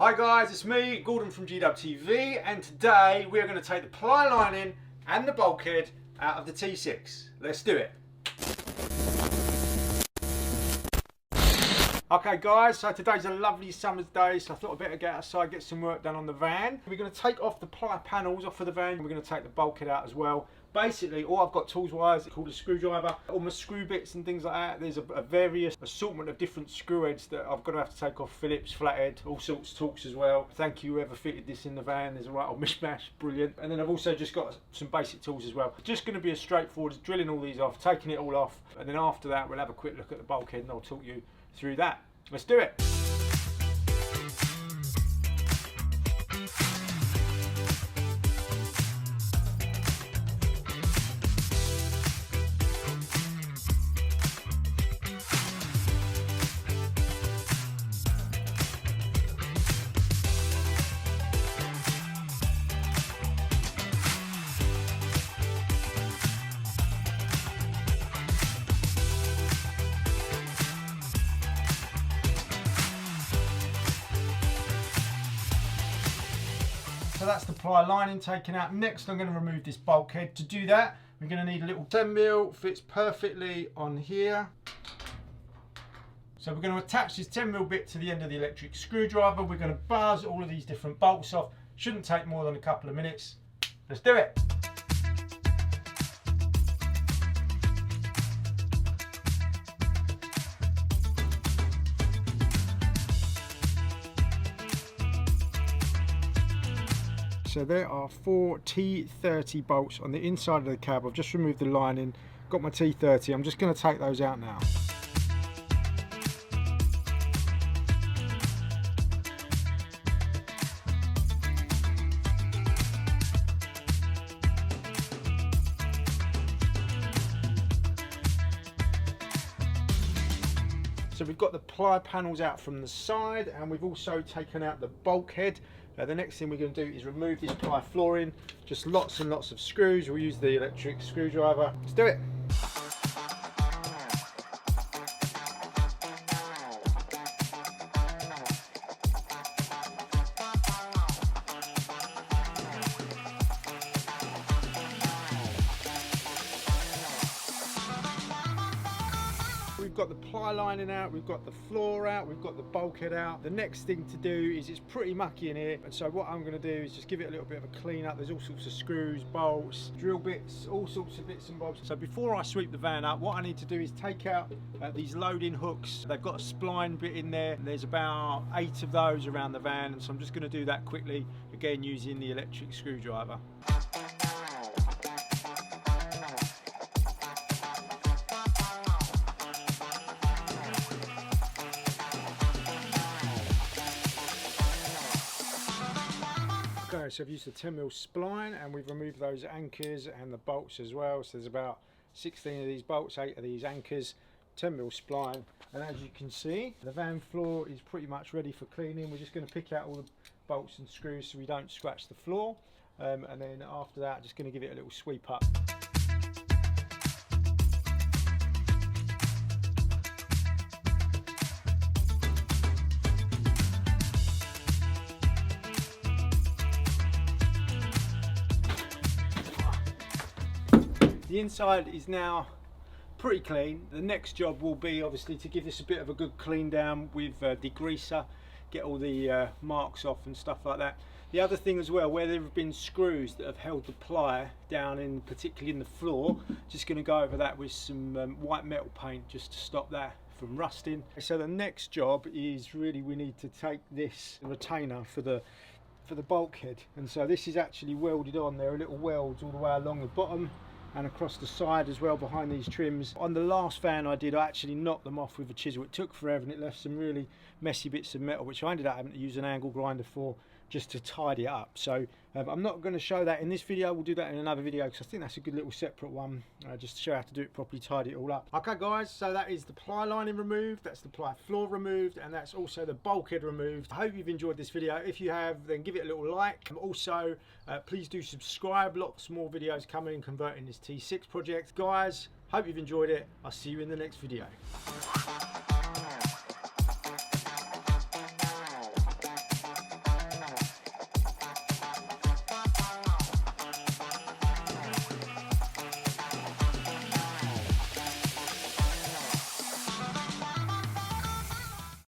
Hi guys, it's me, Gordon from GDUBTV, and today we're going to take the ply lining and the bulkhead out of the T6. Let's do it. Okay guys, so today's a lovely summer's day, so I thought I'd better get outside, get some work done on the van. We're going to take off the ply panels off of the van, we're going to take the bulkhead out as well. Basically, all I've got tools wise, it's called a screwdriver, all my screw bits and things like that. There's a various assortment of different screw heads that I've got to have to take off, Phillips, flathead, all sorts of tools as well. Thank you whoever fitted this in the van, there's a right old mishmash, brilliant. And then I've also just got some basic tools as well. Just going to be a straightforward, drilling all these off, taking it all off, and then after that we'll have a quick look at the bulkhead and I'll talk you through that. Let's do it. So that's the ply lining taken out. Next I'm going to remove this bulkhead. To do that we're going to need a little 10mm, fits perfectly on here. So we're going to attach this 10mm bit to the end of the electric screwdriver. We're going to buzz all of these different bolts off. Shouldn't take more than a couple of minutes. Let's do it. So there are 4 T30 bolts on the inside of the cab. I've just removed the lining, got my T30. I'm just going to take those out now. So we've got the ply panels out from the side, and we've also taken out the bulkhead. The next thing we're going to do is remove this ply flooring. Just lots and lots of screws. We'll use the electric screwdriver. Let's do it. We've got the ply lining out, we've got the floor out, we've got the bulkhead out. The next thing to do is it's pretty mucky in here, and so what I'm going to do is just give it a little bit of a clean up. There's all sorts of screws, bolts, drill bits, all sorts of bits and bobs. So before I sweep the van up, what I need to do is take out these loading hooks. They've got a spline bit in there. There's about 8 of those around the van, and so I'm just going to do that quickly, again using the electric screwdriver. Okay, so I've used the 10mm spline and we've removed those anchors and the bolts as well. So there's about 16 of these bolts, 8 of these anchors, 10mm spline, and as you can see the van floor is pretty much ready for cleaning. We're just going to pick out all the bolts and screws so we don't scratch the floor, and then after that just going to give it a little sweep up. The inside is now pretty clean. The next job will be obviously to give this a bit of a good clean down with degreaser, get all the marks off and stuff like that. The other thing as well, where there have been screws that have held the ply down, in particularly in the floor, just going to go over that with some white metal paint just to stop that from rusting. So the next job is really we need to take this retainer for the bulkhead, and so this is actually welded on. There are little welds all the way along the bottom and across the side as well behind these trims. On the last van I actually knocked them off with a chisel. It took forever and it left some really messy bits of metal, which I ended up having to use an angle grinder for just to tidy it up. So I'm not going to show that in this video. We'll do that in another video because I think that's a good little separate one, just to show how to do it properly, tidy it all up. Okay guys, so that is the ply lining removed, that's the ply floor removed, and that's also the bulkhead removed. I hope you've enjoyed this video. If you have, then give it a little like. Also please do subscribe. Lots more videos coming converting this T6 project. Guys, hope you've enjoyed it. I'll see you in the next video.